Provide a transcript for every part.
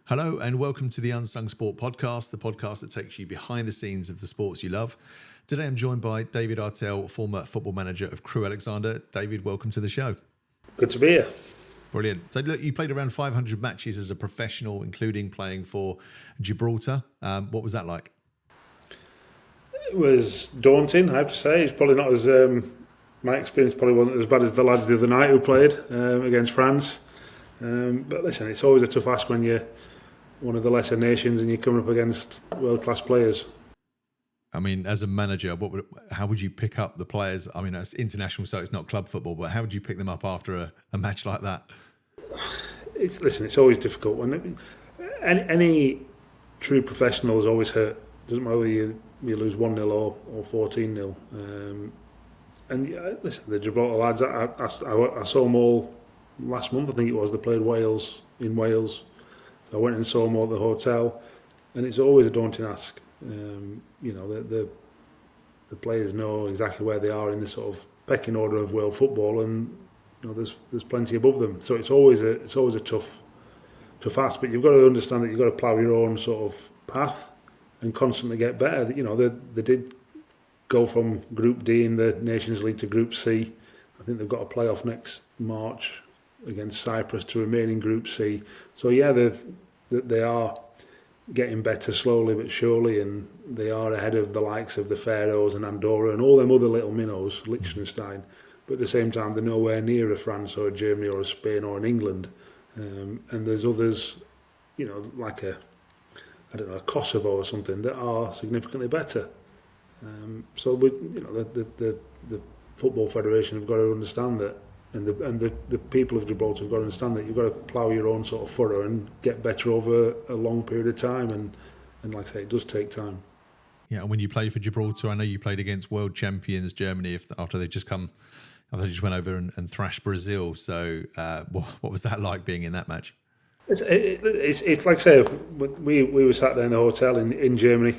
Hello and welcome to the Unsung Sport Podcast, the podcast that takes you behind the scenes of the sports you love. Today I'm joined by David Artell, former football manager of Crewe Alexandra. David, welcome to the show. Good to be here. Brilliant. So look, you played around 500 matches as a professional, including playing for Gibraltar. What was that like? It was daunting, I have to say. It's probably not as... my experience probably wasn't as bad as the lads the other night who played against France. But listen, it's always a tough ask when you're one of the lesser nations and you're coming up against world-class players. I mean, as a manager, how would you pick up the players? I mean, it's international, so it's not club football, but how would you pick them up after a match like that? It's always difficult. Any true professional is always hurt. Doesn't matter whether you lose 1-0 or 14-0. Listen, the Gibraltar lads, I saw them all last month, I think it was. They played Wales in Wales. So I went and saw them all at the hotel, and it's always a daunting ask. The players know exactly where they are in the sort of pecking order of world football, and there's plenty above them. So it's always a tough ask. But you've got to understand that you've got to plough your own sort of path and constantly get better. They did go from Group D in the Nations League to Group C. I think they've got a playoff next March against Cyprus to remain in Group C. So yeah, they are getting better slowly but surely, and they are ahead of the likes of the Faroes and Andorra and all them other little minnows, Liechtenstein. But at the same time, they're nowhere near a France or a Germany or a Spain or an England. And there's others, like a Kosovo or something, that are significantly better. So the Football Federation have got to understand that, and the people of Gibraltar have got to understand that you've got to plough your own sort of furrow and get better over a long period of time, and like I say, it does take time. Yeah, and when you played for Gibraltar, I know you played against world champions Germany after they just went over and thrashed Brazil. So what was that like being in that match? It's like I say, we were sat there in the hotel in Germany.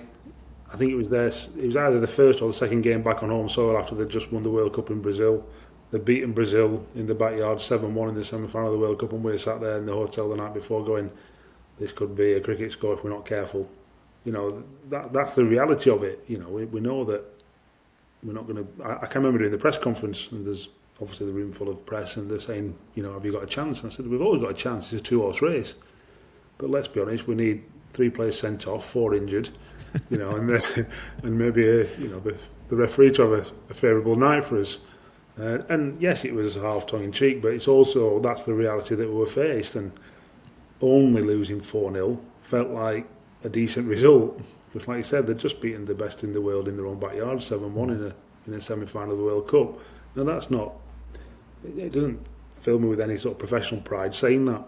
I think it was either the first or the second game back on home soil after they'd just won the World Cup in Brazil. They'd beaten Brazil in the backyard 7-1 in the semi-final of the World Cup, and we were sat there in the hotel the night before going, this could be a cricket score if we're not careful. That's the reality of it. We know that we're not going to... I can remember doing the press conference, and there's obviously the room full of press, and they're saying, have you got a chance? And I said, we've always got a chance. It's a 2-horse race. But let's be honest, we need 3 players sent off, 4 injured, and maybe the referee to have a favourable night for us. And yes, it was half tongue in cheek, but it's also that's the reality that we were faced. And only losing 4-0 felt like a decent result, because like you said, they'd just beaten the best in the world in their own backyard, 7-1 in a semi-final of the World Cup. Now that's not. It doesn't fill me with any sort of professional pride saying that,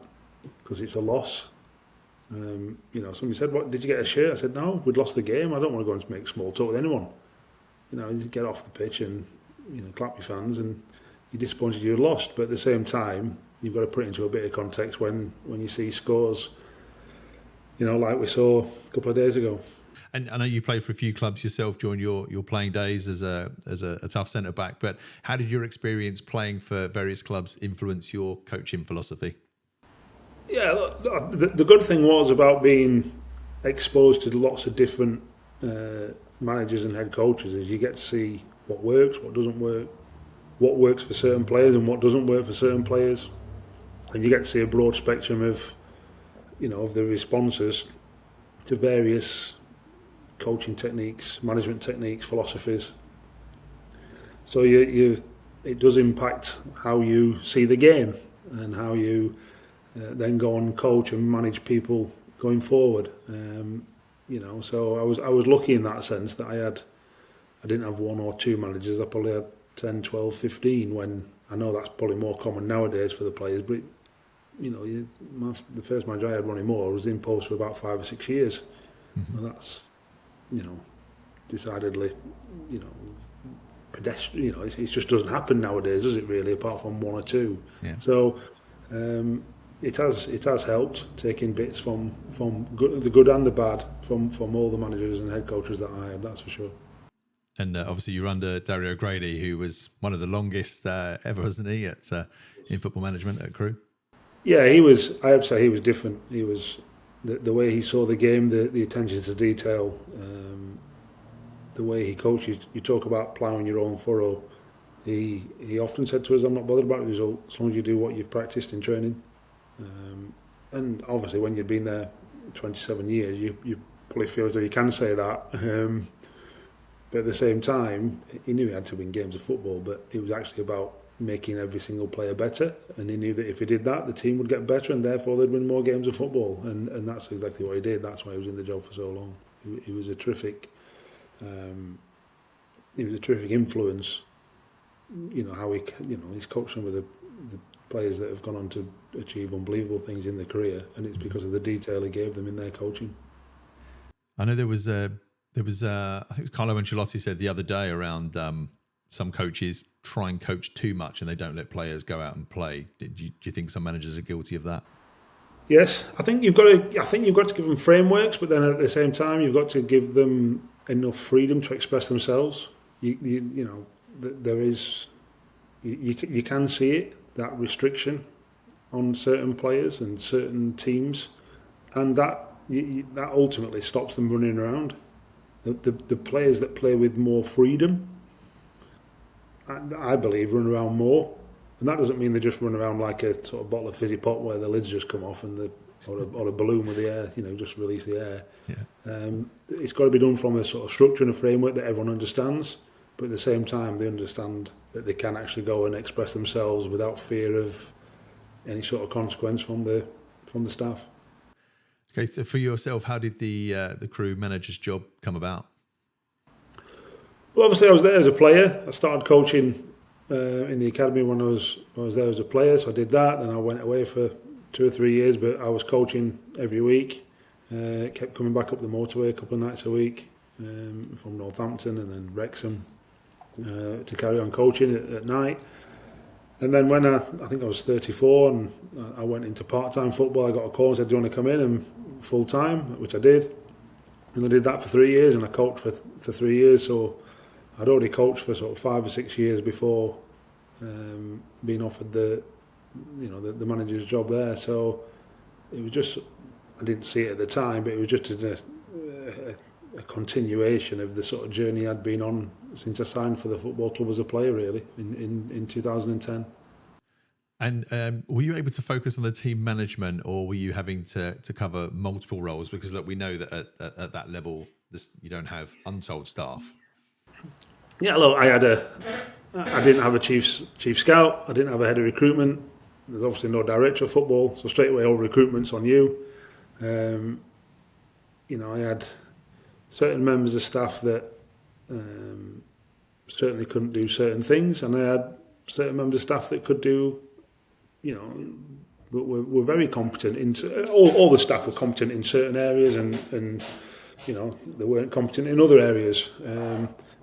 because it's a loss. Somebody said, "What did you get a shirt?" I said, "No, we'd lost the game. I don't want to go and make small talk with anyone. You get off the pitch and clap your fans, and you're disappointed you lost. But at the same time, you've got to put it into a bit of context when you see scores, like we saw a couple of days ago." And I know you played for a few clubs yourself during your playing days as a tough centre back. But how did your experience playing for various clubs influence your coaching philosophy? Yeah, the good thing was about being exposed to lots of different managers and head coaches is you get to see what works, what doesn't work, what works for certain players and what doesn't work for certain players, and you get to see a broad spectrum of the responses to various coaching techniques, management techniques, philosophies. So it does impact how you see the game and how you then go and coach and manage people going forward. So I was lucky in that sense that I didn't have 1 or 2 managers. I probably had 10, 12, 15, when I know that's probably more common nowadays for the players. But the first manager I had, Ronnie Moore, was in post for about 5 or 6 years. Mm-hmm. And that's decidedly pedestrian. It just doesn't happen nowadays, does it really? Apart from 1 or 2. Yeah. So. It has helped taking bits from the good and the bad from all the managers and head coaches that I had, that's for sure. And obviously you're under Dario Grady, who was one of the longest ever, wasn't he, in football management at Crewe? Yeah, he was. I have to say he was different. He was the way he saw the game, the attention to detail, the way he coaches. You talk about ploughing your own furrow. He often said to us, "I'm not bothered about the result as long as you do what you've practiced in training." And obviously, when you've been there 27 years, you probably feel as though you can say that. But at the same time, he knew he had to win games of football, but it was actually about making every single player better, and he knew that if he did that, the team would get better, and therefore they'd win more games of football. And that's exactly what he did. That's why he was in the job for so long. He was a terrific. He was a terrific influence. You know how he's coached some of the players that have gone on to achieve unbelievable things in their career, and it's because of the detail he gave them in their coaching. I know there was I think it was Carlo Ancelotti said the other day around some coaches try and coach too much and they don't let players go out and play. Do you think some managers are guilty of that? Yes, I think you've got to give them frameworks, but then at the same time you've got to give them enough freedom to express themselves. There is you can see it, that restriction on certain players and certain teams, and that ultimately stops them running around. The players that play with more freedom, I believe, run around more, and that doesn't mean they just run around like a sort of bottle of fizzy pop where the lids just come off and or a balloon with the air, just release the air. Yeah. It's got to be done from a sort of structure and a framework that everyone understands, but at the same time they understand that they can actually go and express themselves without fear of any sort of consequence from the staff. Okay, so for yourself, how did the Crewe manager's job come about? Well, obviously I was there as a player. I started coaching in the academy when I was there as a player, so I did that. Then I went away for 2 or 3 years, but I was coaching every week. Kept coming back up the motorway a couple of nights a week from Northampton and then Wrexham to carry on coaching at night. And then when I think I was 34 and I went into part-time football, I got a call and said, "Do you want to come in and full-time?" Which I did. And I did that for 3 years, and I coached for 3 years. So I'd already coached for sort of 5 or 6 years before being offered the manager's job there. So it was just, I didn't see it at the time, but it was just a continuation of the sort of journey I'd been on since I signed for the football club as a player, really, in 2010. And were you able to focus on the team management, or were you having to cover multiple roles? Because we know that at that level, you don't have untold staff. Yeah, look, I didn't have a chief scout. I didn't have a head of recruitment. There's obviously no director of football, so straight away all recruitment's on you. I had certain members of staff that certainly couldn't do certain things, and I had certain members of staff that could do, were very competent in all the staff were competent in certain areas, and they weren't competent in other areas.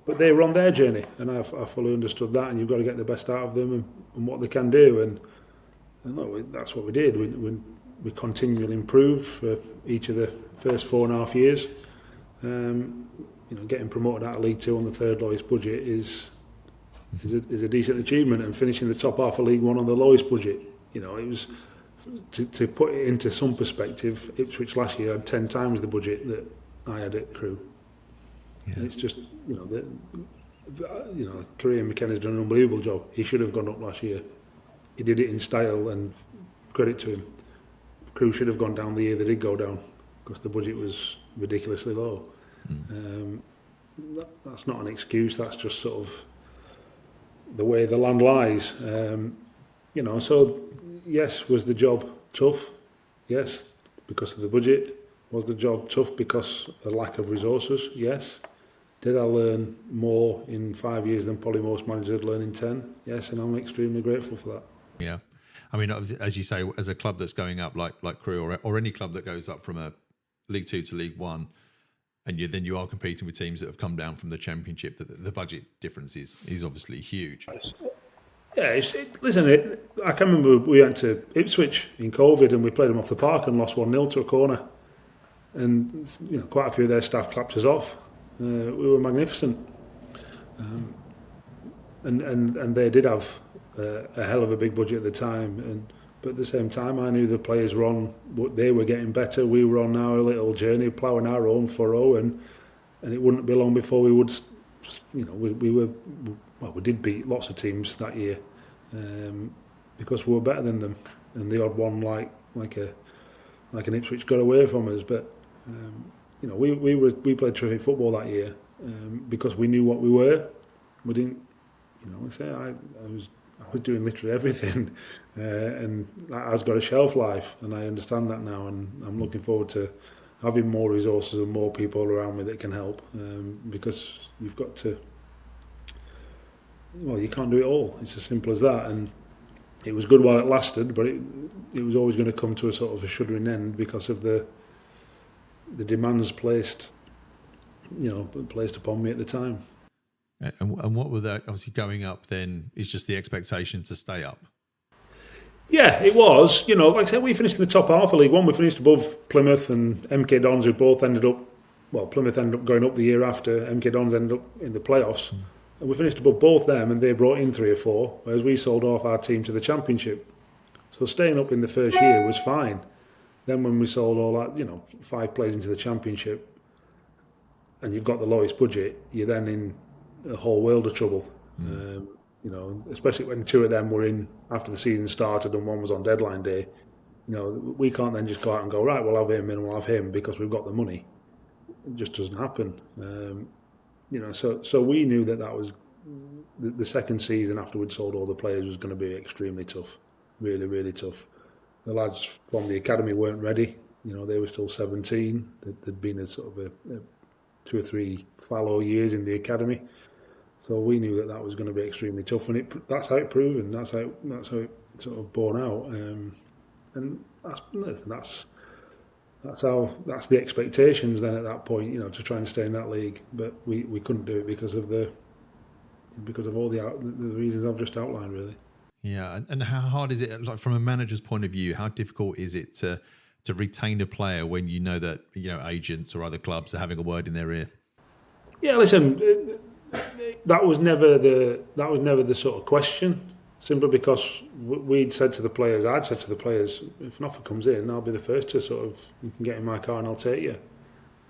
But they were on their journey, and I fully understood that. And you've got to get the best out of them and what they can do, and look, that's what we did. We continually improved for each of the first 4.5 years. Getting promoted out of League Two on the third lowest budget is a decent achievement, and finishing the top half of League One on the lowest budget. It was to put it into some perspective. Ipswich last year had 10 times the budget that I had at Crewe. Yeah. And it's just Korean McKenna's done an unbelievable job. He should have gone up last year. He did it in style, and credit to him. Crewe should have gone down the year they did go down, because the budget was ridiculously low. That's not an excuse. That's just sort of the way the land lies. So yes, was the job tough? Yes, because of the budget. Was the job tough because of lack of resources? Yes. Did I learn more in 5 years than probably most managers learn in 10? Yes, and I'm extremely grateful for that. Yeah. I mean, as you say, as a club that's going up like Crewe or any club that goes up from a League Two to League One, and then you are competing with teams that have come down from the Championship, the budget difference is obviously huge. Yeah, listen, I can remember we went to Ipswich in COVID and we played them off the park and lost 1-0 to a corner. And quite a few of their staff clapped us off. We were magnificent. And they did have a hell of a big budget at the time. And But at the same time, I knew the players were on, they were getting better. We were on our little journey, ploughing our own furrow, and it wouldn't be long before we would, we did beat lots of teams that year, because we were better than them, and the odd one like an Ipswich got away from us. But we played terrific football that year, because we knew what we were. We didn't, I was doing literally everything, and that has got a shelf life, and I understand that now, and I'm looking forward to having more resources and more people around me that can help, because you've got to, you can't do it all. It's as simple as that, and it was good while it lasted, but it was always going to come to a sort of a shuddering end because of the demands placed upon me at the time. And what were that? Obviously, going up then is just the expectation to stay up. Yeah, it was. Like I said, we finished in the top half of League One. We finished above Plymouth and MK Dons, who both ended up. Well, Plymouth ended up going up the year after. MK Dons ended up in the playoffs, and we finished above both them. And they brought in 3 or 4, whereas we sold off our team to the Championship. So staying up in the first year was fine. Then when we sold all that, 5 players into the Championship, and you've got the lowest budget, you're then in a whole world of trouble. Especially when 2 of them were in after the season started and one was on deadline day. We can't then just go out and go, right, we'll have him and we'll have him because we've got the money. It just doesn't happen. So we knew that was the second season after we'd sold all the players was going to be extremely tough, really, really tough. The lads from the academy weren't ready. They were still 17. There'd been a sort of a 2 or 3 fallow years in the academy. So we knew that was going to be extremely tough, and that's how it proved, and that's how it sort of borne out. And that's the expectations then at that point, to try and stay in that league. But we couldn't do it because of all the reasons I've just outlined, really. Yeah, and how hard is it, like from a manager's point of view? How difficult is it to retain a player when you know that agents or other clubs are having a word in their ear? Yeah, listen. That was never the sort of question, simply because I'd said to the players, if an offer comes in, I'll be the first to you can get in my car and I'll take you.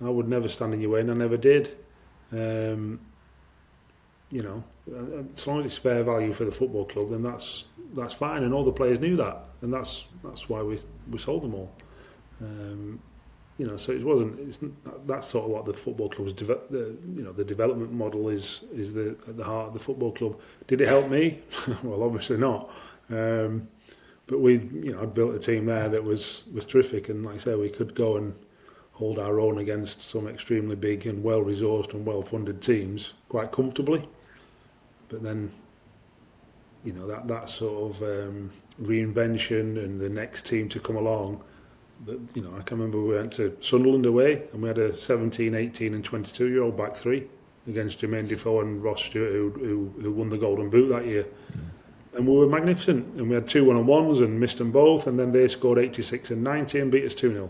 I would never stand in your way, and I never did. As long as it's fair value for the football club, then that's fine, and all the players knew that, and that's why we sold them all. So it wasn't. That's sort of what the football club's the development model is at the heart of the football club. Did it help me? Well, obviously not. But I'd built a team there that was terrific, and like I say, we could go and hold our own against some extremely big and well-resourced and well-funded teams quite comfortably. But then, that sort of reinvention and the next team to come along. But, I can remember we went to Sunderland away and we had a 17, 18 and 22-year-old back 3 against Jermaine Defoe and Ross Stewart who won the Golden Boot that year. And we were magnificent, and we had 2 1-on-1s and missed them both, and then they scored 86 and 90 and beat us 2-0.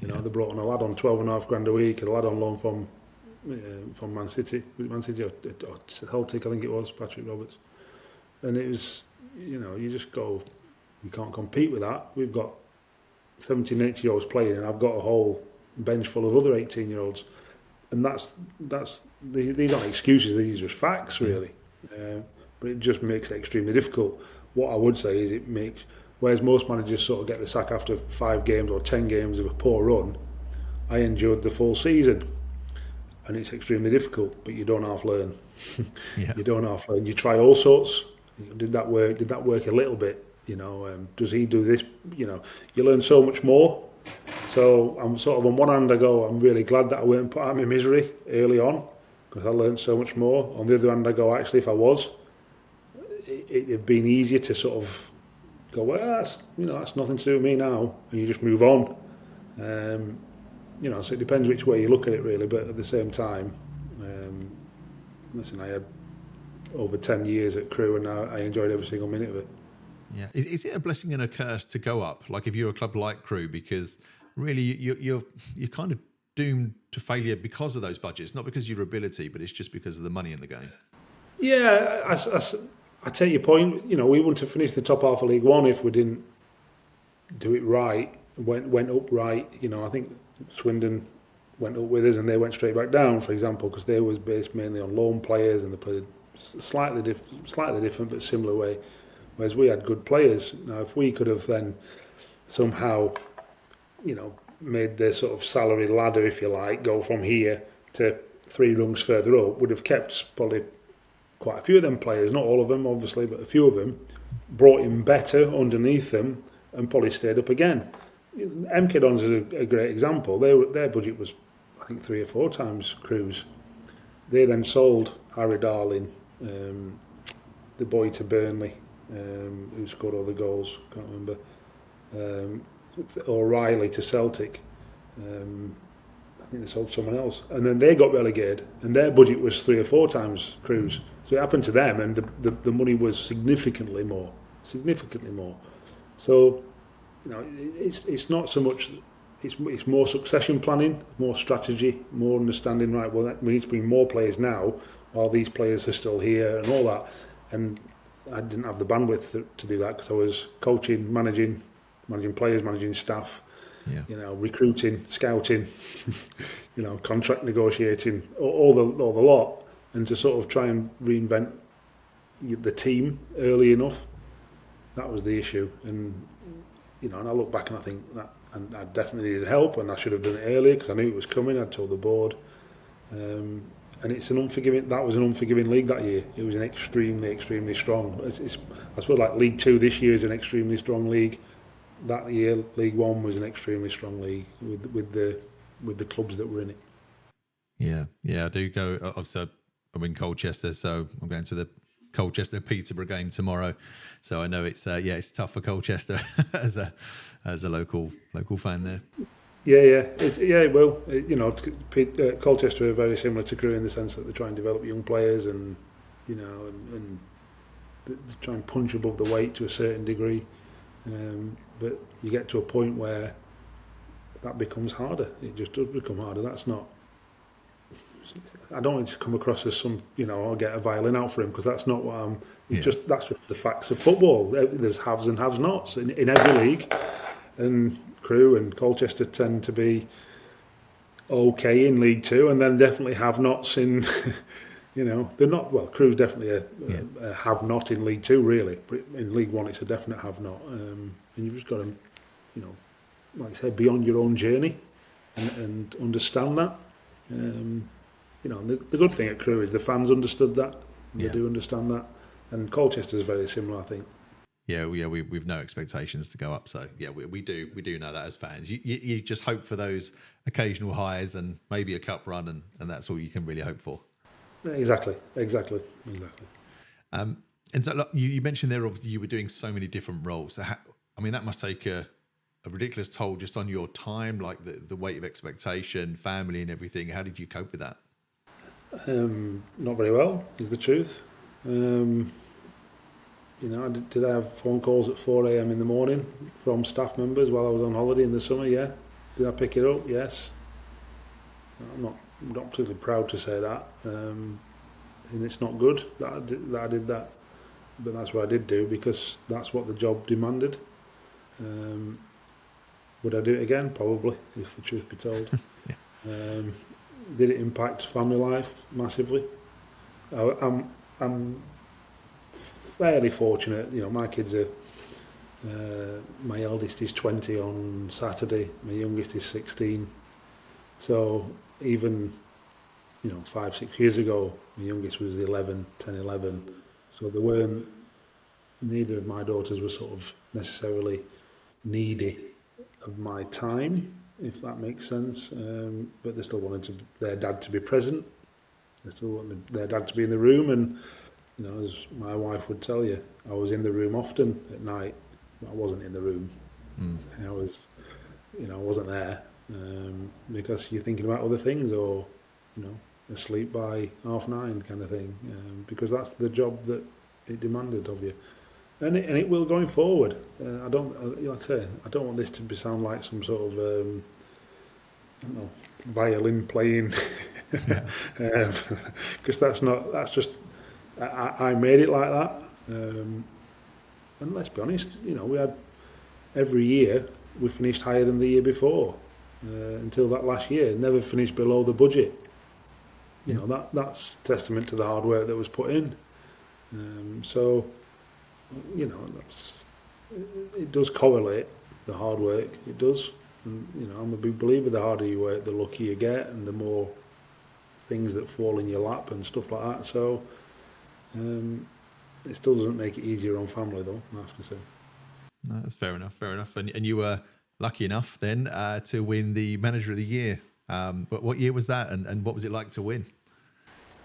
They brought on a lad on $12.5 a week, and a lad on loan from Man City. Man City or Celtic, I think it was, Patrick Roberts. And it was, you just go, you can't compete with that. We've got 17, 18-year-olds playing, and I've got a whole bench full of other 18-year-olds, and these aren't excuses; these are just facts, really. But it just makes it extremely difficult. What I would say is it makes, whereas most managers sort of get the sack after 5 games or 10 games of a poor run, I endured the full season, and it's extremely difficult. But you don't half learn. You don't half learn. You try all sorts. Did that work? Did that work a little bit? Does he do this? You learn so much more. So I'm sort of, on one hand I go, I'm really glad that I weren't put out of my misery early on, because I learned so much more. On the other hand I go, actually, if I was, it'd been easier to sort of go, well, that's nothing to do with me now, and you just move on. So it depends which way you look at it, really. But at the same time, listen, I had over 10 years at Crewe, and I enjoyed every single minute of it. Yeah, is it a blessing and a curse to go up? Like if you're a club like Crewe, because really you're kind of doomed to failure because of those budgets, not because of your ability, but it's just because of the money in the game. Yeah, I take your point. We wouldn't have finished the top half of League One if we didn't do it right, went up right. I think Swindon went up with us and they went straight back down, for example, because they was based mainly on loan players and they played slightly different but similar way. Whereas we had good players. Now, if we could have then somehow, made the sort of salary ladder, if you like, go from here to 3 rungs further up, would have kept probably quite a few of them players, not all of them obviously, but a few of them, brought in better underneath them and probably stayed up again. MK Dons is a great example. Their budget was, I think, 3 or 4 times Crewe's. They then sold Harry Darling, the boy to Burnley, who scored all the goals, can't remember, O'Reilly to Celtic. I think they sold someone else, and then they got relegated, and their budget was 3 or 4 times Crewe's. So it happened to them, and the money was significantly more. So, it's not so much. It's more succession planning, more strategy, more understanding. Right, well, we need to bring more players now, while these players are still here, and all that. And I didn't have the bandwidth to do that because I was coaching, managing players, managing staff. Yeah. Recruiting, scouting, contract negotiating, all the lot, and to sort of try and reinvent the team early enough. That was the issue, and and I look back and I think that, and I definitely needed help, and I should have done it earlier because I knew it was coming. I'd told the board, and it's an unforgiving. That was an unforgiving league that year. It was an extremely strong. I suppose like League Two this year is an extremely strong league. That year, League One was an extremely strong league with the clubs that were in it. Yeah, I do go. Obviously, I'm in Colchester, so I'm going to the Colchester Peterborough game tomorrow. So I know it's tough for Colchester as a local fan there. It will. Colchester are very similar to Crewe in the sense that they try and develop young players and and they try and punch above the weight to a certain degree. But you get to a point where that becomes harder. It just does become harder. That's not. I don't want to come across as some, I'll get a violin out for him because that's not what I'm. That's just the facts of football. There's haves and have-nots in every league, and Crewe and Colchester tend to be okay in League Two, and then definitely have-nots in. They're not. Well, Crewe's definitely a have-not in League Two, really. But in League One, it's a definite have-not, and you've just got to, like I said, be on your own journey and understand that. The good thing at Crewe is the fans understood that. They do understand that, and Colchester is very similar, I think. We've no expectations to go up, so we do know that as fans. You just hope for those occasional highs and maybe a cup run, and that's all you can really hope for. Exactly. And so you mentioned there, obviously, you were doing so many different roles. So that must take a ridiculous toll just on your time, like the weight of expectation, family, and everything. How did you cope with that? Not very well, is the truth. Did I have phone calls at 4 a.m. in the morning from staff members while I was on holiday in the summer? Yeah. Did I pick it up? Yes. I'm not particularly proud to say that, and it's not good that I did that, but that's what I did do because that's what the job demanded. Would I do it again? Probably, if the truth be told. Did it impact family life massively? I'm fairly fortunate. My kids are. My eldest is 20 on Saturday. My youngest is 16. So even 5-6 years ago, my youngest was 10, 11. So there weren't. Neither of my daughters were sort of necessarily needy of my time, if that makes sense. But they still wanted their dad to be present. They still wanted their dad to be in the room, and as my wife would tell you, I was in the room often at night. But I wasn't in the room. I was, I wasn't there because you're thinking about other things, or asleep by 9:30 kind of thing, because that's the job that it demanded of you. And it will going forward. I don't, like I say, I don't want this to sound like some sort of violin playing, because that's just I made it like that. And let's be honest, we had every year we finished higher than the year before until that last year. Never finished below the budget. You know, that's testament to the hard work that was put in. So, you know, it does correlate, the hard work. It does. And, you know, I'm a big believer the harder you work, the luckier you get, and the more things that fall in your lap and stuff like that. So, it still doesn't make it easier on family, though, I have to say. No, that's fair enough. And you were lucky enough then to win the Manager of the Year. But what year was that, and what was it like to win?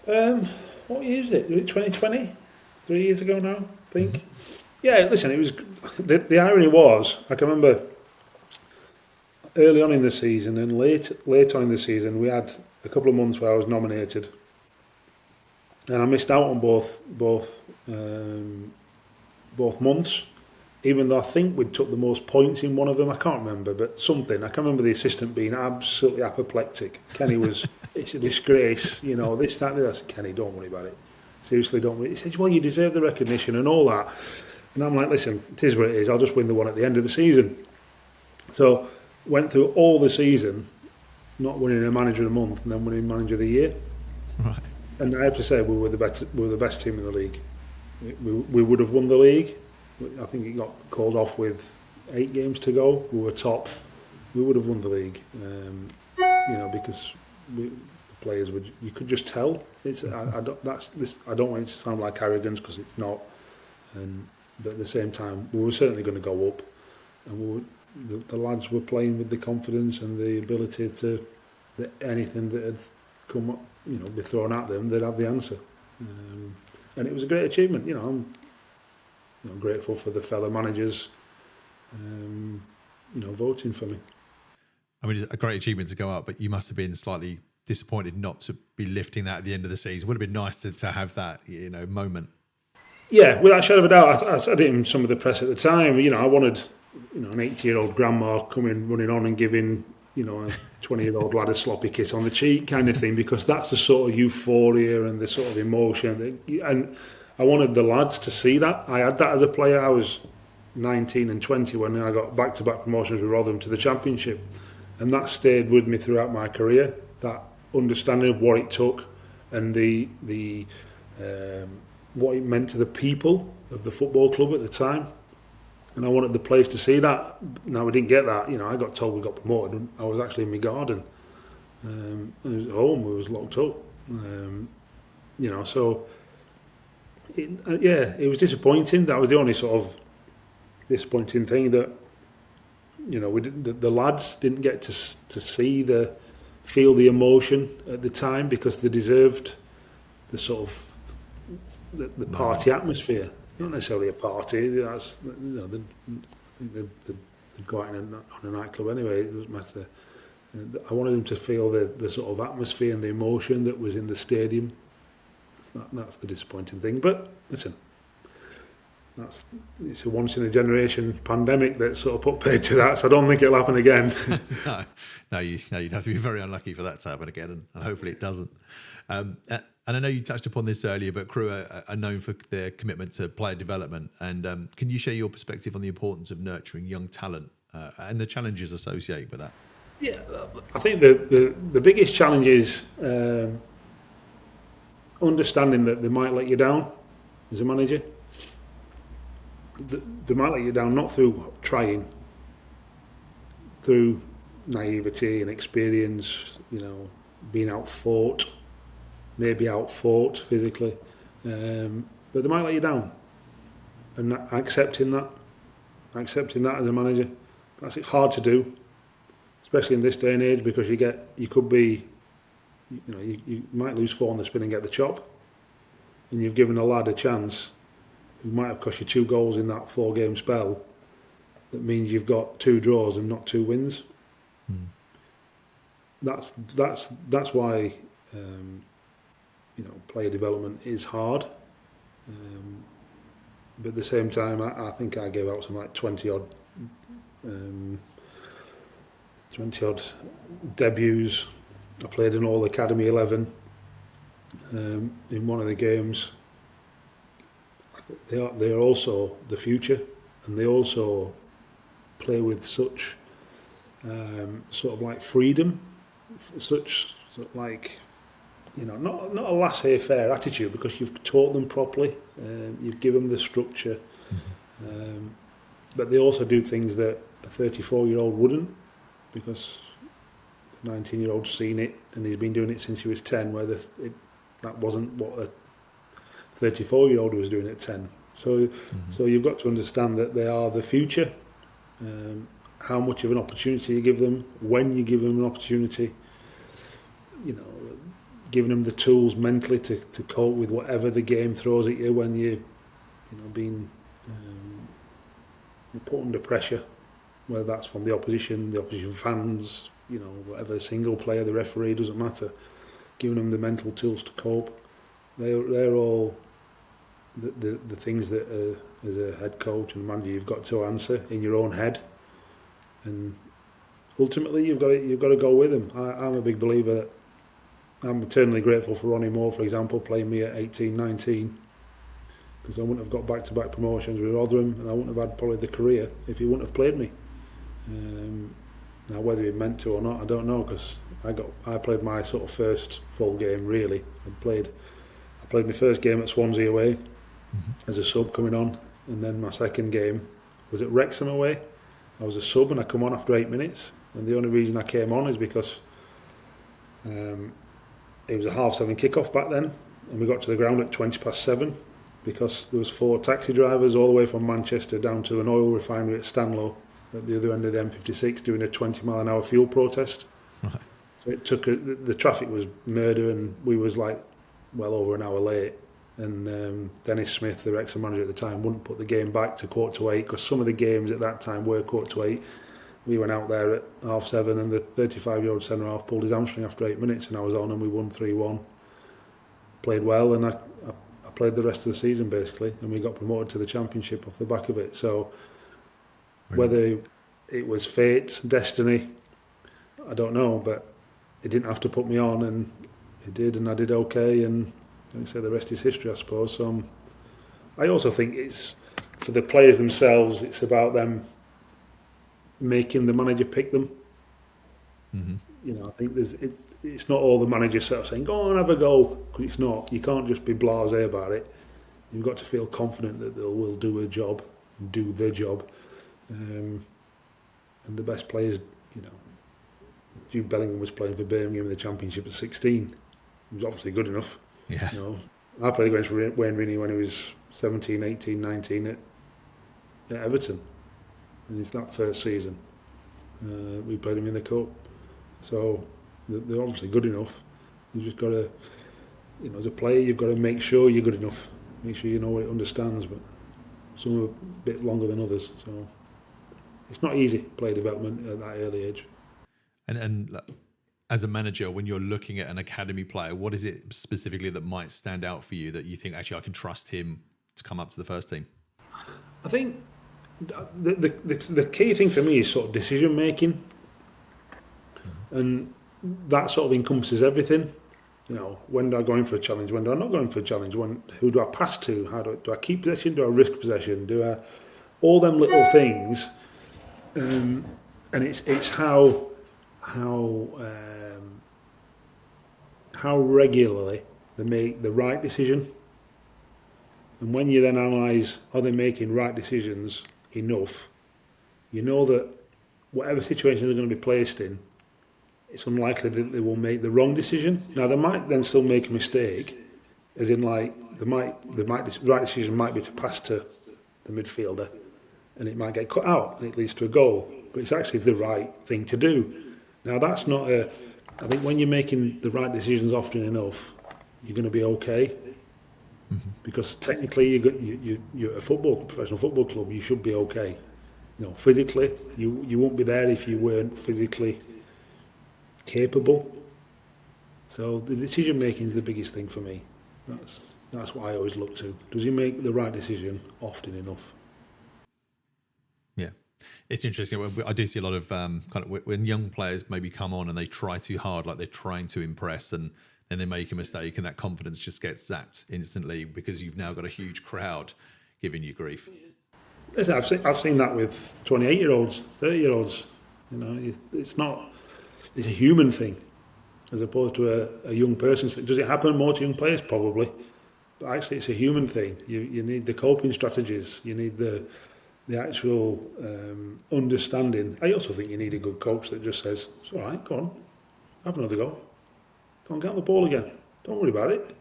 What year is it? 2020? 3 years ago now, I think. Mm-hmm. Yeah, listen, it was... The irony was, I can remember early on in the season and late on in the season, we had a couple of months where I was nominated. And I missed out on both months, even though I think we took the most points in one of them. I can't remember, but something. I can remember the assistant being absolutely apoplectic. Kenny was, it's a disgrace, you know, this, that, and that. I said, Kenny, don't worry about it. Seriously, don't worry. He says, well, you deserve the recognition and all that. And I'm like, listen, it is what it is. I'll just win the one at the end of the season. So, went through all the season, not winning a Manager of the Month and then winning Manager of the Year. Right. And I have to say, we were the best team in the league. We would have won the league. I think it got called off with 8 games to go. We were top. We would have won the league. You know, because the players would. You could just tell. I don't want it to sound like arrogance, because it's not. But at the same time, we were certainly going to go up, and the lads were playing with the confidence and the ability to that anything that had come up, you know, be thrown at them, they'd have the answer. And it was a great achievement. You know, I'm grateful for the fellow managers, you know, voting for me. I mean, it's a great achievement to go up, but you must have been slightly disappointed not to be lifting that at the end of the season. It would have been nice to have that, you know, moment. Yeah, without a shadow of a doubt. I said it in some of the press at the time. You know, I wanted, you know, an 80-year-old grandma coming running on and giving, you know, a 20-year-old lad a sloppy kiss on the cheek kind of thing, because that's the sort of euphoria and the sort of emotion. And I wanted the lads to see that. I had that as a player. I was 19 and 20 when I got back-to-back promotions with Rotherham to the Championship. And that stayed with me throughout my career, that understanding of what it took and the what it meant to the people of the football club at the time. And I wanted the players to see that. Now, we didn't get that. You know, I got told we got promoted, and I was actually in my garden. I was at home, we was locked up. You know, so, it was disappointing. That was the only sort of disappointing thing, that, you know, the lads didn't get to see feel the emotion at the time, because they deserved the sort of the party atmosphere. Not necessarily a party. That's, you know, they'd go out on a nightclub anyway. It doesn't matter. I wanted them to feel the sort of atmosphere and the emotion that was in the stadium. That's the disappointing thing. But listen, it's a once in a generation pandemic that sort of put paid to that. So I don't think it'll happen again. No, you'd have to be very unlucky for that to happen again, and hopefully it doesn't. And I know you touched upon this earlier, but Crewe are known for their commitment to player development. And can you share your perspective on the importance of nurturing young talent and the challenges associated with that? Yeah, I think the biggest challenge is understanding that they might let you down as a manager. They might let you down not through trying, through naivety and experience, you know, being outfought, maybe outfought physically, but they might let you down, and accepting that as a manager, that's hard to do, especially in this day and age, because you could be, you know, you might lose 4 on the spin and get the chop, and you've given a lad a chance who might have cost you 2 goals in that 4-game spell. That means you've got 2 draws and not 2 wins. That's why you know, player development is hard. But at the same time, I think I gave out some like 20 odd debuts. I played in all Academy 11 in one of the games. They are also the future, and they also play with such sort of like freedom, such sort of like, you know, not a laissez-faire attitude, because you've taught them properly, you've given them the structure, but they also do things that a 34-year-old wouldn't, because the 19-year-old's seen it and he's been doing it since he was 10, where that wasn't what a 34-year-old was doing at 10. So you've got to understand that they are the future. How much of an opportunity you give them, when you give them an opportunity, you know, giving them the tools mentally to cope with whatever the game throws at you when you're being put under pressure, whether that's from the opposition fans, you know, whatever, single player, the referee, doesn't matter. Giving them the mental tools to cope. They're all the things that as a head coach and manager you've got to answer in your own head. And ultimately, you've got to go with them. I'm a big believer that I'm eternally grateful for Ronnie Moore, for example, playing me at 18, 19, because I wouldn't have got back-to-back promotions with Rotherham, and I wouldn't have had probably the career if he wouldn't have played me. Now, whether he meant to or not, I don't know, because I played my sort of first full game, really. I played my first game at Swansea away as a sub coming on, and then my second game was at Wrexham away. I was a sub and I come on after 8 minutes, and the only reason I came on is because it was a 7:30 kick-off back then, and we got to the ground at 7:20, because there was 4 taxi drivers all the way from Manchester down to an oil refinery at Stanlow at the other end of the M56 doing a 20-mile-an-hour fuel protest. Right. So it took the traffic was murder, and we was like well over an hour late. And Dennis Smith, the Wrexham manager at the time, wouldn't put the game back to 8:15, because some of the games at that time were 8:15. We went out there at 7:30, and the 35-year-old centre-half pulled his hamstring after 8 minutes, and I was on, and we won 3-1. Played well, and I played the rest of the season, basically, and we got promoted to the Championship off the back of it. So whether it was fate, destiny, I don't know, but it didn't have to put me on, and it did, and I did okay, and like I say, the rest is history, I suppose. So I also think it's, for the players themselves, it's about them making the manager pick them. You know, I think it's not all the managers sort of saying, go on, have a go, because it's not. You can't just be blasé about it. You've got to feel confident that they will do a job, do the job. And the best players, you know, Jude Bellingham was playing for Birmingham in the Championship at 16. He was obviously good enough. Yeah. You know, I played against Wayne Rooney when he was 17, 18, 19 at Everton. And it's that first season. We played him in the Cup. So they're obviously good enough. You've just got to, you know, as a player, you've got to make sure you're good enough. Make sure you know what it understands. But some are a bit longer than others. So it's not easy, player development at that early age. And as a manager, when you're looking at an academy player, what is it specifically that might stand out for you that you think, actually, I can trust him to come up to the first team? I think the key thing for me is sort of decision making, and that sort of encompasses everything. You know, when do I go in for a challenge? When do I not go in for a challenge? Who do I pass to? How do I keep possession? Do I risk possession? Do I all them little things? And it's how regularly they make the right decision. And when you then analyse, are they making right decisions enough, you know that whatever situation they're going to be placed in, it's unlikely that they will make the wrong decision. Now, they might then still make a mistake, as in, like, the right decision might be to pass to the midfielder, and it might get cut out, and it leads to a goal. But it's actually the right thing to do. Now, that's not I think when you're making the right decisions often enough, you're going to be okay. Because technically, you're a professional football club. You should be okay. You know, physically, you won't be there if you weren't physically capable. So the decision making is the biggest thing for me. That's what I always look to. Does he make the right decision often enough? Yeah, it's interesting. I do see a lot of kind of when young players maybe come on and they try too hard, like they're trying to impress, and then they make a mistake, and that confidence just gets zapped instantly because you've now got a huge crowd giving you grief. Listen, I've seen that with 28-year-olds, 30-year-olds. You know, it's a human thing as opposed to a young person. Does it happen more to young players? Probably. But actually, it's a human thing. You need the coping strategies. You need the actual understanding. I also think you need a good coach that just says, it's all right, go on, have another go. Go on, get on the ball again. Don't worry about it.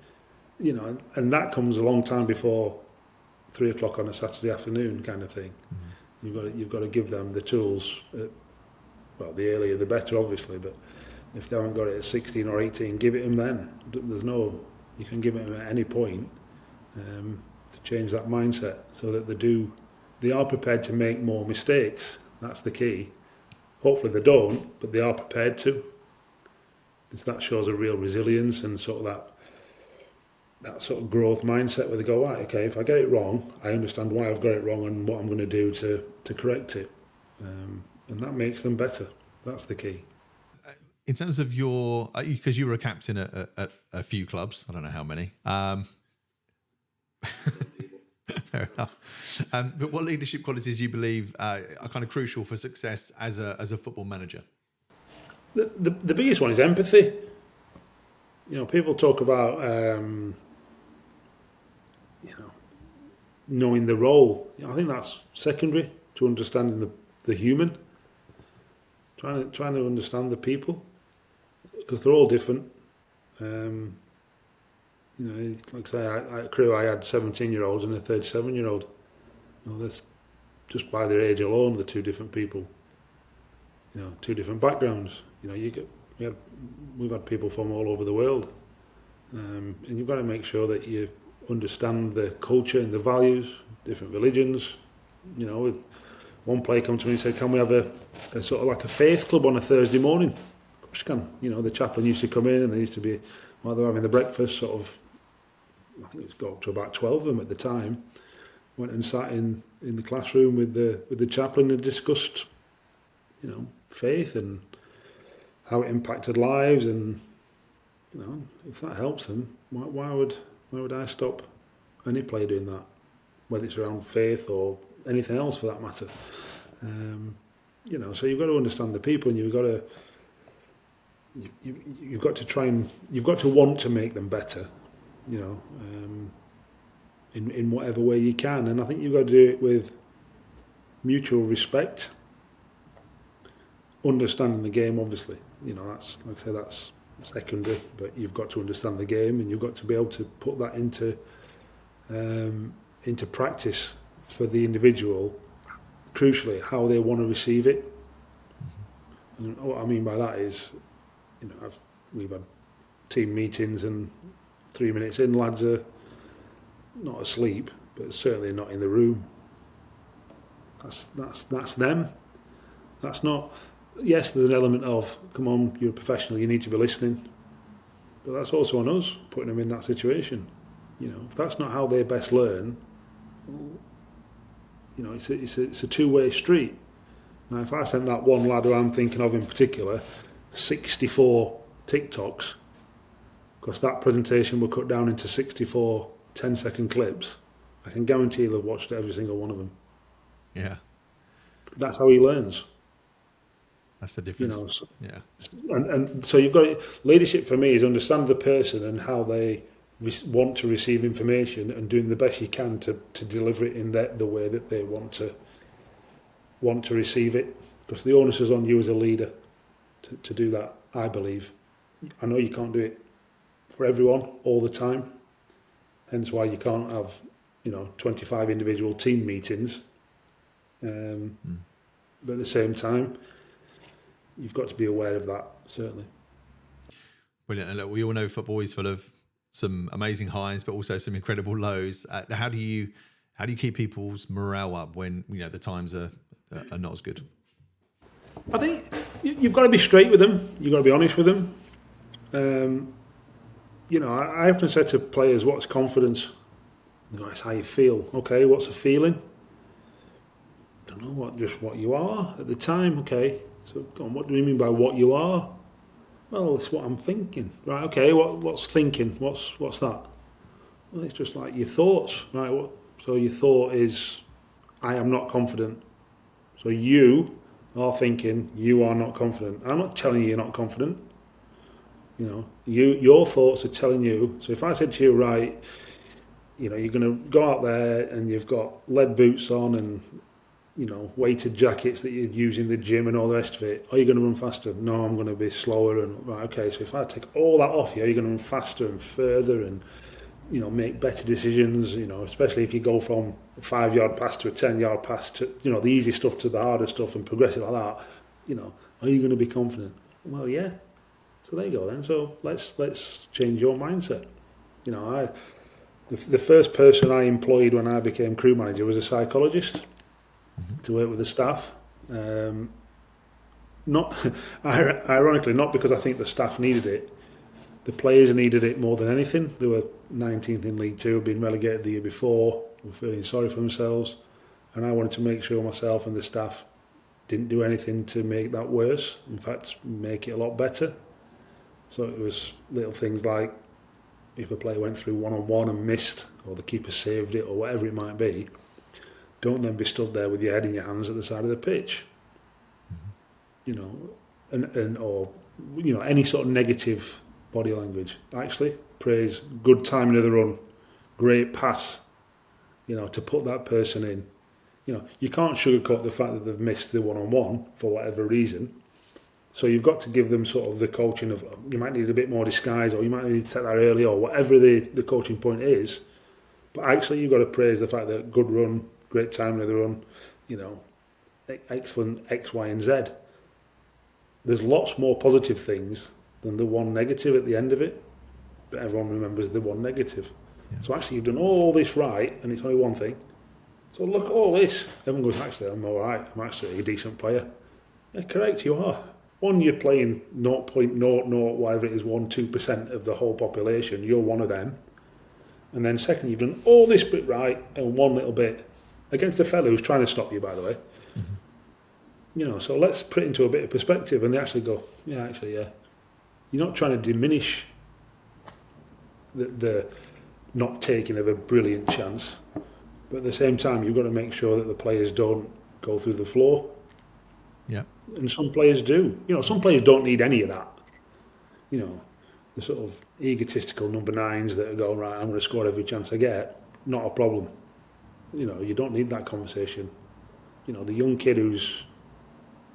You know, and that comes a long time before 3 o'clock on a Saturday afternoon kind of thing. Mm-hmm. You've got to give them the tools. Well, the earlier the better, obviously. But if they haven't got it at 16 or 18, give it them then. You can give it them at any point to change that mindset so that they are prepared to make more mistakes. That's the key. Hopefully they don't, but they are prepared to. Because that shows a real resilience and sort of that sort of growth mindset where they go, right, okay, if I get it wrong, I understand why I've got it wrong and what I'm going to do to correct it. And that makes them better. That's the key. In terms of because you were a captain at a few clubs, I don't know how many. Fair enough. But what leadership qualities do you believe are kind of crucial for success as a football manager? The biggest one is empathy. You know, people talk about knowing the role. You know, I think that's secondary to understanding the human. Trying to understand the people because they're all different. You know, like I say, at Crewe I had 17-year-olds and a 37-year-old. You know, that's just by their age alone, they're two different people. You know, two different backgrounds. You know, we've had people from all over the world, and you've got to make sure that you understand the culture and the values, different religions. You know, with one player come to me and said, "Can we have a sort of like a faith club on a Thursday morning?" Of course you can. You know, the chaplain used to come in, and they used to be while they were having the breakfast, sort of. I think it's got up to about 12 of them at the time. Went and sat in the classroom with the chaplain and discussed, you know, faith and how it impacted lives, and you know, if that helps them, why would I stop any player doing that, whether it's around faith or anything else for that matter. You know, so you've got to understand the people, and you've got to want to make them better, you know, in whatever way you can. And I think you've got to do it with mutual respect, understanding the game, obviously. You know, that's, like I say, that's secondary, but you've got to understand the game, and you've got to be able to put that into practice for the individual, crucially, how they want to receive it. And what I mean by that is, you know, we've had team meetings, and 3 minutes in, lads are not asleep, but certainly not in the room. That's them. That's not. Yes, there's an element of, come on, you're a professional, you need to be listening, but that's also on us, putting them in that situation. You know, if that's not how they best learn, you know, it's a two-way street. Now, if I sent that one lad who I'm thinking of in particular 64 TikToks, because that presentation will cut down into 64 10-second clips, I can guarantee they've watched every single one of them. Yeah. That's how he learns. That's the difference. You know, so, yeah. And so you've got leadership for me is understand the person and how they want to receive information, and doing the best you can to deliver it in the way that they want to receive it. Because the onus is on you as a leader to do that, I believe. I know you can't do it for everyone all the time, hence why you can't have, you know, 25 individual team meetings. But at the same time, you've got to be aware of that, certainly. Brilliant. And look, we all know football is full of some amazing highs, but also some incredible lows. How do you keep people's morale up when, you know, the times are not as good? I think you've got to be straight with them. You've got to be honest with them. You know, I often say to players, "What's confidence?" You know, it's how you feel. Okay, what's a feeling? I don't know, just what you are at the time. Okay, so go on, what do you mean by what you are? Well, it's what I'm thinking. Right, okay, what's thinking? What's that? Well, it's just like your thoughts, right? So your thought is, I am not confident. So you are thinking you are not confident. I'm not telling you you're not confident. Your thoughts are telling you. So if I said to you, right, you're going to go out there and you've got lead boots on and weighted jackets that you use in the gym and all the rest of it, are you going to run faster? No, I'm going to be slower. And right, okay, so if I take all that off you, are you going to run faster and further and make better decisions? Especially if you go from a 5-yard pass to a 10-yard pass to the easy stuff to the harder stuff and progress it like that. Are you going to be confident? Well, yeah. So there you go then. So let's change your mindset. The first person I employed when I became crew manager was a psychologist to work with the staff. Not ironically, not because I think the staff needed it. The players needed it more than anything. They were 19th in League Two, had been relegated the year before, were feeling sorry for themselves, and I wanted to make sure myself and the staff didn't do anything to make that worse. In fact, make it a lot better. So it was little things like if a player went through one-on-one and missed, or the keeper saved it, or whatever it might be, don't then be stood there with your head in your hands at the side of the pitch. Or any sort of negative body language. Actually, praise, good timing of the run, great pass, to put that person in. You can't sugarcoat the fact that they've missed the one-on-one for whatever reason. So you've got to give them sort of the coaching of, you might need a bit more disguise, or you might need to take that early, or whatever the coaching point is. But actually you've got to praise the fact that good run, great timing of the run, excellent X, Y and Z. There's lots more positive things than the one negative at the end of it. But everyone remembers the one negative. Yeah. So actually you've done all this right, and it's only one thing. So look at all this. Everyone goes, actually, I'm all right. I'm actually a decent player. Yeah, correct, you are. One, you're playing 0.00, whatever it is, 1-2% of the whole population. You're one of them. And then second, you've done all this bit right and one little bit against a fellow who's trying to stop you, by the way. So let's put it into a bit of perspective. And they actually go, yeah. You're not trying to diminish the not taking of a brilliant chance. But at the same time, you've got to make sure that the players don't go through the floor. Yeah. And some players do. Some players don't need any of that. The sort of egotistical number 9s that are going, right, I'm going to score every chance I get. Not a problem. You don't need that conversation. The young kid who's,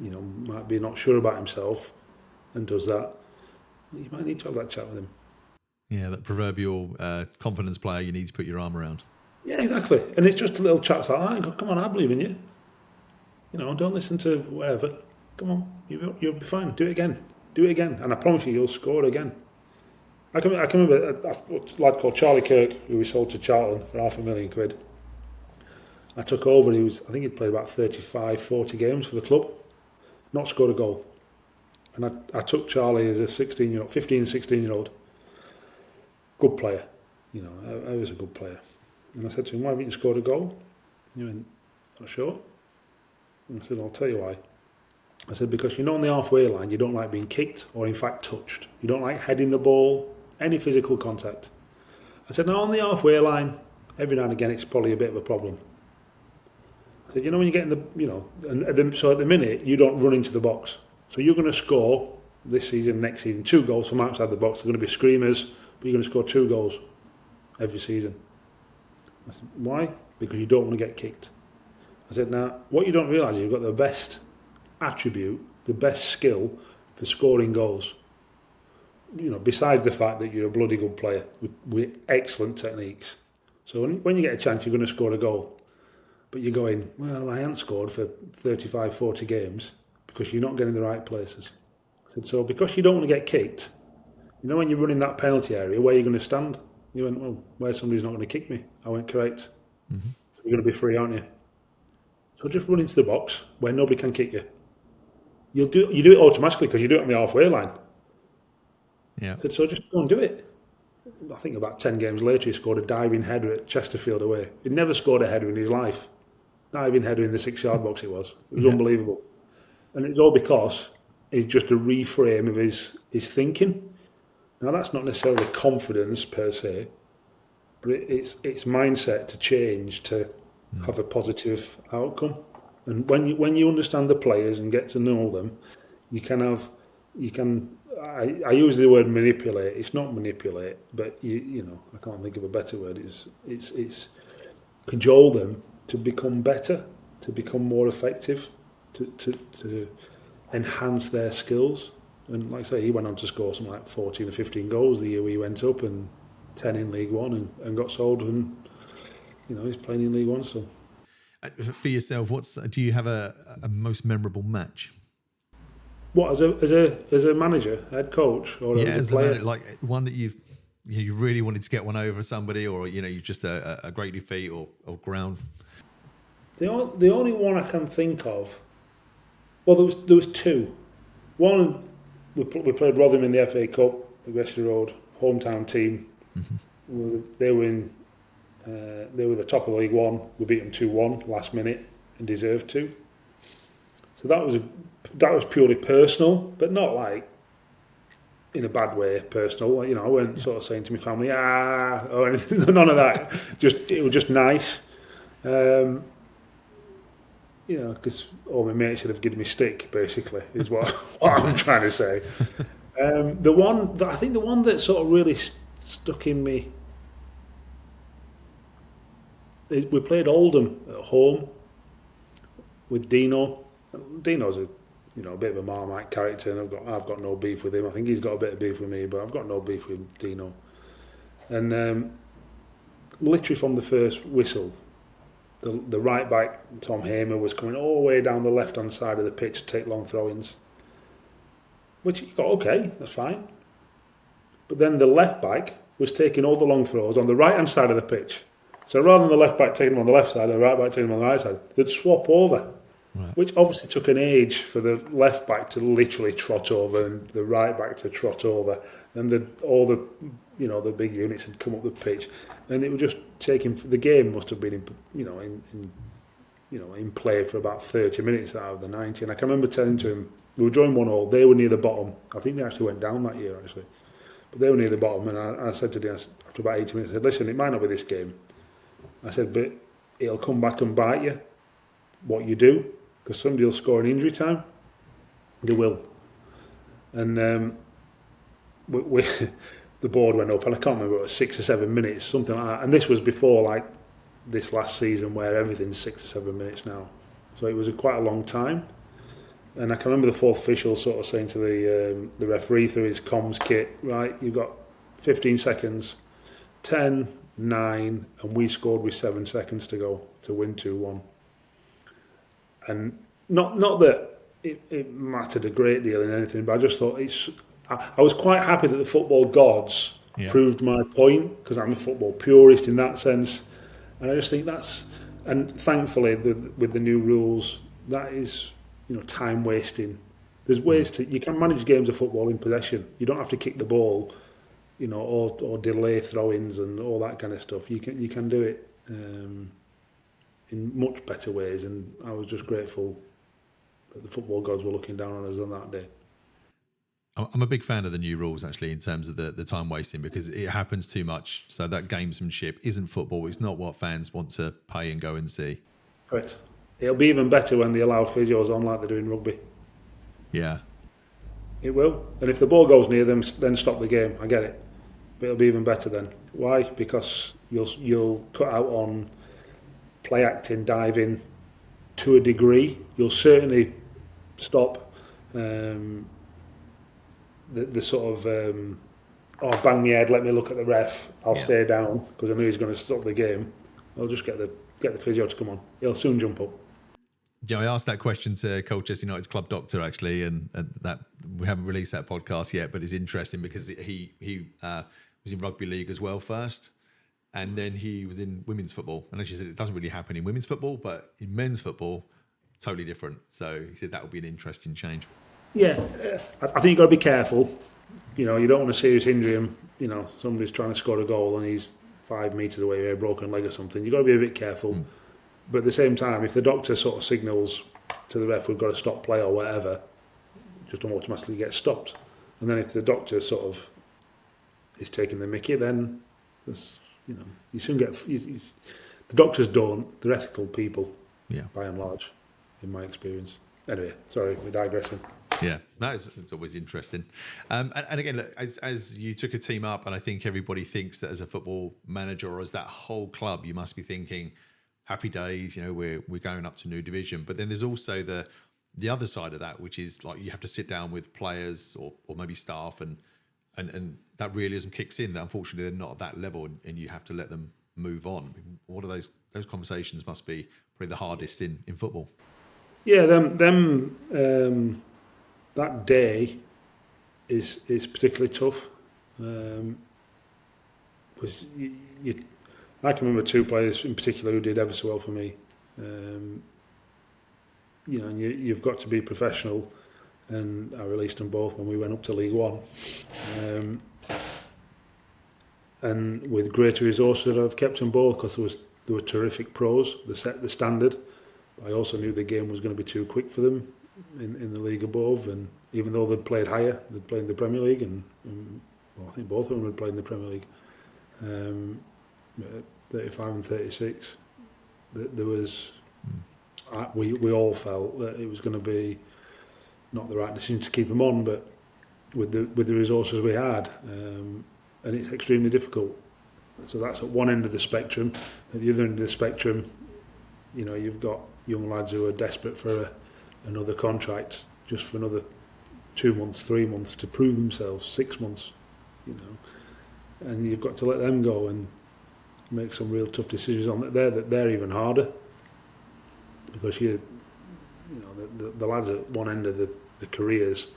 might be not sure about himself and does that, you might need to have that chat with him. Yeah, that proverbial confidence player you need to put your arm around. Yeah, exactly. And it's just a little chats like that. And go, come on, I believe in you. Don't listen to whatever. Come on, you'll be fine. Do it again. And I promise you'll score again. I can remember a lad called Charlie Kirk, who we sold to Charlton for £500,000. I took over, I think he'd played about 35, 40 games for the club, not scored a goal. And I took Charlie as a 16-year-old, 15, 16-year-old, good player. I was a good player. And I said to him, why haven't you scored a goal? He went, not sure. And I said, I'll tell you why. I said, because on the halfway line, you don't like being kicked or in fact touched. You don't like heading the ball, any physical contact. I said, now on the halfway line, every now and again, it's probably a bit of a problem. I said, when you get in the, so at the minute, you don't run into the box. So you're going to score this season, next season, 2 goals from outside the box. They're going to be screamers, but you're going to score 2 goals every season. I said, why? Because you don't want to get kicked. I said, now, what you don't realise is you've got the best attribute, the best skill for scoring goals. Besides the fact that you're a bloody good player with excellent techniques. So when you get a chance, you're going to score a goal. But you're going, well, I haven't scored for 35, 40 games because you're not getting the right places. I said, so because you don't want to get kicked, when you're running that penalty area, where are you going to stand? You went, well, where somebody's not going to kick me. I went, correct. Mm-hmm. So you're going to be free, aren't you? So just run into the box where nobody can kick you. You do it automatically because you do it on the halfway line. Yeah. So just go and do it. I think about 10 games later, he scored a diving header at Chesterfield away. He'd never scored a header in his life. Diving header in the 6-yard box it was. It was unbelievable. And it's all because it's just a reframe of his thinking. Now, that's not necessarily confidence per se, but it's mindset to change to, have a positive outcome. And when you understand the players and get to know them, you can. I use the word manipulate. It's not manipulate, but I can't think of a better word. It's cajole them to become better, to become more effective, to enhance their skills. And like I say, he went on to score something like 14 or 15 goals the year we went up, and 10 in League One, and got sold, and he's playing in League One. So, for yourself, do you have a most memorable match? What, as a manager, head coach, or as a player? Manager, like one that you really wanted to get one over somebody, or you just a great defeat or ground. The only one I can think of, well, there was two. One, we played Rotherham in the FA Cup at Wesley Road, hometown team. Mm-hmm. They were the top of League One. We beat them 2-1 last minute and deserved to. So that was purely personal, but not like in a bad way personal. I weren't sort of saying to my family, or anything, none of that. It was just nice. Because all my mates should have given me stick, basically, is what I'm trying to say. The one that sort of really stuck in me, we played Oldham at home with Dino. Dino's a bit of a Marmite character, and I've got no beef with him. I think he's got a bit of beef with me, but I've got no beef with Dino. And literally from the first whistle, the right back, Tom Hamer, was coming all the way down the left-hand side of the pitch to take long throw-ins. Which you got, okay, that's fine. But then the left back was taking all the long throws on the right-hand side of the pitch. So rather than the left back taking them on the left side and the right back taking them on the right side, they'd swap over. Right. Which obviously took an age for the left back to literally trot over and the right back to trot over. And all the big units had come up the pitch. And it was just taking, the game must have been in play for about 30 minutes out of the 90. And I can remember telling to him, we were drawing 1-1, they were near the bottom. I think they actually went down that year, actually. But they were near the bottom, and I said to him, after about 80 minutes, I said, listen, it might not be this game. I said, but it'll come back and bite you, what you do, because somebody will score in injury time. They will. And the board went up, and I can't remember, it was 6 or 7 minutes, something like that. And this was before, like, this last season where everything's 6 or 7 minutes now. So it was quite a long time. And I can remember the fourth official sort of saying to the referee through his comms kit, right, you've got 15 seconds, 10, 9, and we scored with 7 seconds to go to win 2-1. And not that it mattered a great deal in anything, but I just thought I was quite happy that the football gods proved my point, because I'm a football purist in that sense. And I just think and thankfully with the new rules, that is, time wasting. There's ways you can manage games of football in possession. You don't have to kick the ball, or delay throw-ins and all that kind of stuff. You can do it in much better ways, and I was just grateful that the football gods were looking down on us on that day. I'm a big fan of the new rules, actually, in terms of the time wasting, because it happens too much. So that gamesmanship isn't football. It's not what fans want to pay and go and see. Correct. It'll be even better when they allow physios on like they do in rugby. Yeah. It will. And if the ball goes near them, then stop the game. I get it. But it'll be even better then. Why? Because you'll cut out on play acting, diving to a degree. You'll certainly stop the sort of bang my head, let me look at the ref, I'll stay down because I know he's going to stop the game. I'll just get the physio to come on. He'll soon jump up. I asked that question to Colchester United's club doctor, actually, and that we haven't released that podcast yet, but it's interesting because he was in rugby league as well first, and then he was in women's football. And as you said, it doesn't really happen in women's football, but in men's football, totally different. So he said that would be an interesting change. Yeah, I think you've got to be careful. You don't want a serious injury and, somebody's trying to score a goal and he's 5 metres away with a broken leg or something. You've got to be a bit careful. But at the same time, if the doctor sort of signals to the ref, we've got to stop play or whatever, just automatically get stopped. And then if the doctor sort of is taking the mickey, then you soon get... The doctors don't. They're ethical people, Yeah. by and large, in my experience. Anyway, sorry, we're digressing. Yeah, no, it's always interesting. And again, look, as you took a team up, and I think everybody thinks that as a football manager or as that whole club, you must be thinking, happy days, we're going up to new division. But then there's also the other side of that, which is like you have to sit down with players or maybe staff, and that realism kicks in that unfortunately they're not at that level, and you have to let them move on. What are those conversations must be probably the hardest in football. Yeah, that day is particularly tough. Because I can remember two players in particular who did ever so well for me. And you've got to be professional, and I released them both when we went up to League One. And with greater resources, I've kept them both because they were terrific pros. They set the standard. I also knew the game was going to be too quick for them in the league above, and even though they'd played higher, they'd played in the Premier League, and I think both of them had played in the Premier League. 35 and 36. There was, we all felt that it was going to be not the right decision to keep them on, but with the resources we had, and it's extremely difficult. So that's at one end of the spectrum. At the other end of the spectrum, you've got young lads who are desperate for another contract, just for another 2 months, 3 months to prove themselves, 6 months, and you've got to let them go and make some real tough decisions on that. They're even harder, because the lads at one end of the careers,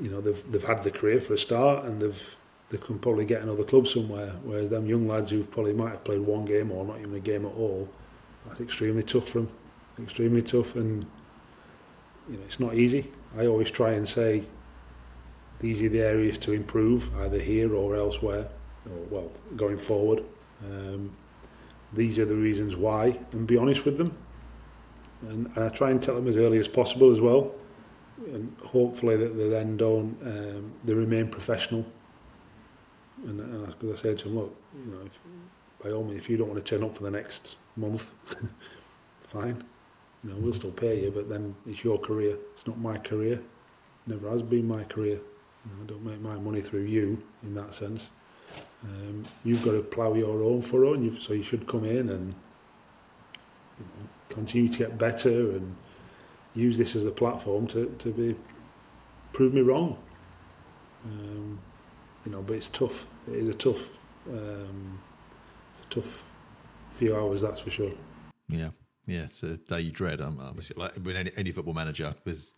they've had the career for a start, and they can probably get another club somewhere, whereas them young lads who probably might have played one game or not even a game at all, that's extremely tough for them. Extremely tough, and it's not easy. I always try and say these are the areas to improve, either here or elsewhere, or going forward. These are the reasons why, and be honest with them. And I try and tell them as early as possible as well, and hopefully that they then they remain professional. And as I said to them, look, by all means, if you don't want to turn up for the next month, fine. We'll still pay you, but then it's your career. It's not my career. Never has been my career. I don't make my money through you in that sense. You've got to plough your own furrow, so you should come in and continue to get better and use this as a platform to prove me wrong. But it's tough. It is a tough few hours, that's for sure. Yeah, it's a day you dread. Obviously, like with any football manager, because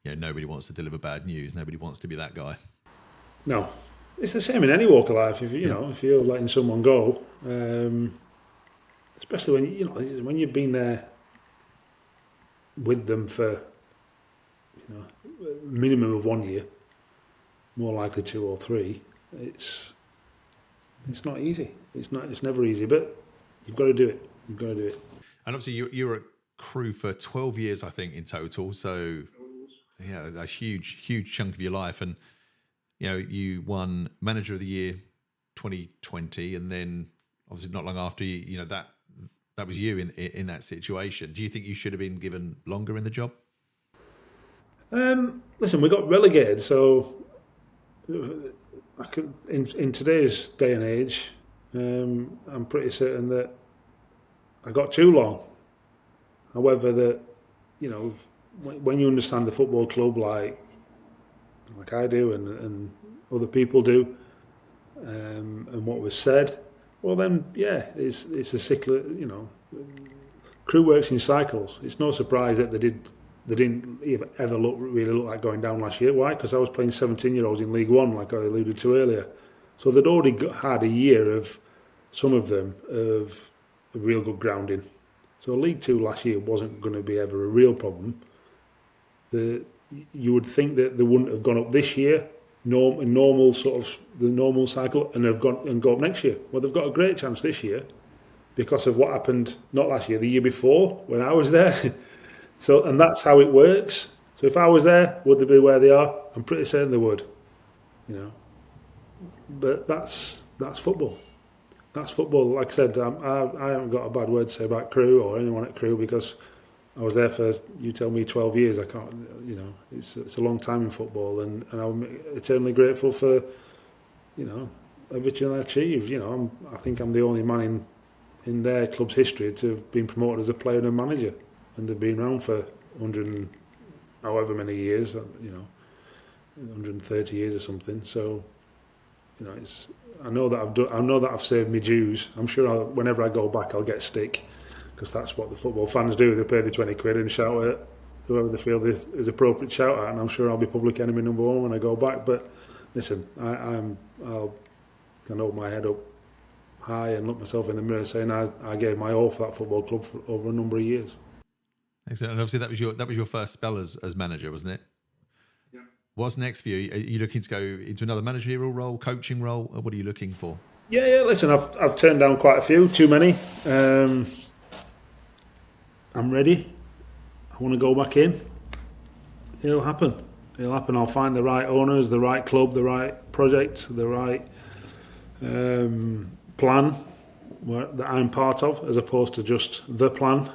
nobody wants to deliver bad news. Nobody wants to be that guy. No, it's the same in any walk of life. If if you're letting someone go, especially when you've been there with them for a minimum of 1 year, more likely 2 or 3. It's not easy. It's never easy, but you've got to do it. You've got to do it. And obviously, you were at Crewe for 12 years, I think, in total. So, yeah, a huge chunk of your life. And, you won Manager of the Year 2020. And then, obviously, not long after, that was you in that situation. Do you think you should have been given longer in the job? Listen, we got relegated. So, in today's day and age, I'm pretty certain that I got too long. However, that when you understand the football club like I do and other people do, and what was said, well then, it's a cycle. Crewe works in cycles. It's no surprise that they didn't ever really look like going down last year. Why? Because I was playing 17-year-olds in League One, like I alluded to earlier. So they'd already had a year of, some of them, of real good grounding. So League Two last year wasn't going to be ever a real problem. You would think that they wouldn't have gone up this year, normal sort of the normal cycle, and have gone and go up next year. Well, they've got a great chance this year because of what happened not last year, the year before when I was there. So, and that's how it works. So if I was there, would they be where they are? I'm pretty certain they would. But that's football. that's football. Like I said, I haven't got a bad word to say about Crewe or anyone at Crewe because I was there for, you tell me, 12 years. I can't, it's a long time in football, and I'm eternally grateful for, everything I achieved. I think I'm the only man in their club's history to have been promoted as a player and a manager, and they've been around for 100 and however many years, 130 years or something. So, I know that I've saved me dues. I'm sure whenever I go back, I'll get stick, because that's what the football fans do. They pay the 20 quid and shout at whoever they feel is appropriate shout at, and I'm sure I'll be public enemy number one when I go back. But listen, I can hold my head up high and look myself in the mirror saying I gave my all for that football club for over a number of years. Excellent. And obviously that was your first spell as manager, wasn't it? Yeah. What's next for you? Are you looking to go into another managerial role, coaching role, or what are you looking for? Yeah. Listen, I've turned down quite a few, too many. I'm ready. I want to go back in. It'll happen. I'll find the right owners, the right club, the right project, the right plan that I'm part of, as opposed to just the plan.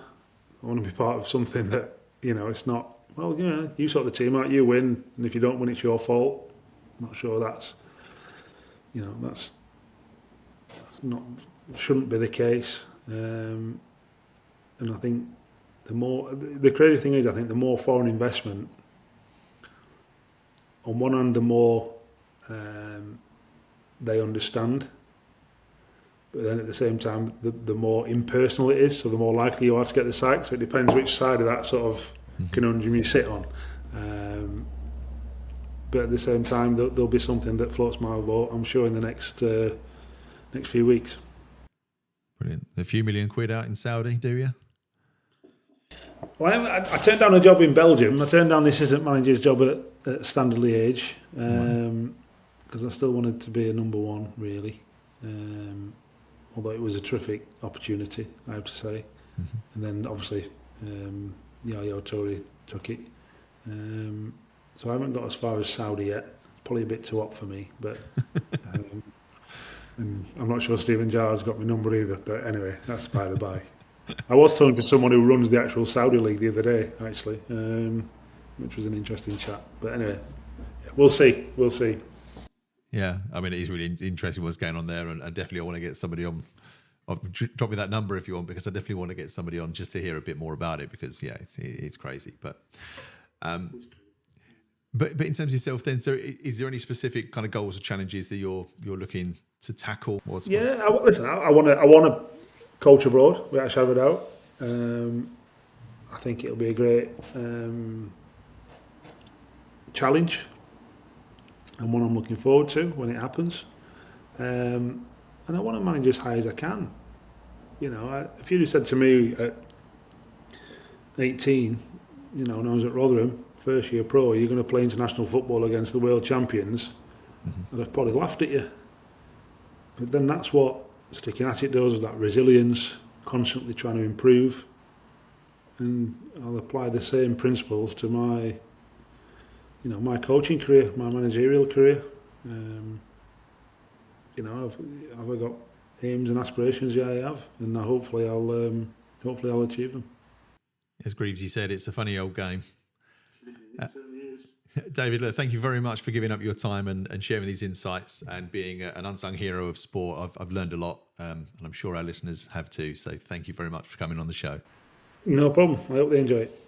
I want to be part of something that, it's not, well, you sort the team out, you win, and if you don't win, it's your fault. I'm not sure that's not, shouldn't be the case. And I think the crazy thing is, I think the more foreign investment, on one hand, the more they understand, but then at the same time, the more impersonal it is, so the more likely you are to get the sack. So it depends which side of that sort of conundrum you sit on. But at the same time, there'll be something that floats my boat, I'm sure, in the next few weeks. Brilliant. A few million quid out in Saudi, do you? Well, I turned down a job in Belgium. I turned down the assistant manager's job at Standard Liège because I still wanted to be a number one, really. Although it was a terrific opportunity, I have to say. Mm-hmm. And then obviously Yaya Toure took it. So I haven't got as far as Saudi yet. Probably a bit too hot for me, but and I'm not sure Stephen Gerrard's got my number either. But anyway, that's by the by. I was talking to someone who runs the actual Saudi league the other day, actually, which was an interesting chat. But anyway, we'll see. Yeah, I mean, it is really interesting what's going on there, and I definitely want to get somebody on. Drop me that number if you want, because I definitely want to get somebody on just to hear a bit more about it, because it's crazy. But in terms of yourself, then, so is there any specific kind of goals or challenges that you're looking to tackle? I want to coach abroad, without a shadow of a doubt. I think it'll be a great challenge, and one I'm looking forward to when it happens. And I want to manage as high as I can. If you'd have said to me at 18, when I was at Rotherham, first year pro, you're going to play international football against the world champions, I'd have probably laughed at you. But then that's what sticking at it does, that resilience, constantly trying to improve. And I'll apply the same principles to my coaching career, my managerial career. Have I got aims and aspirations? Yeah, I have, and hopefully I'll achieve them. As Greavesy said, it's a funny old game. It certainly is. David, look, thank you very much for giving up your time and sharing these insights and being an unsung hero of sport. I've learned a lot, and I'm sure our listeners have too. So thank you very much for coming on the show. No problem. I hope they enjoy it.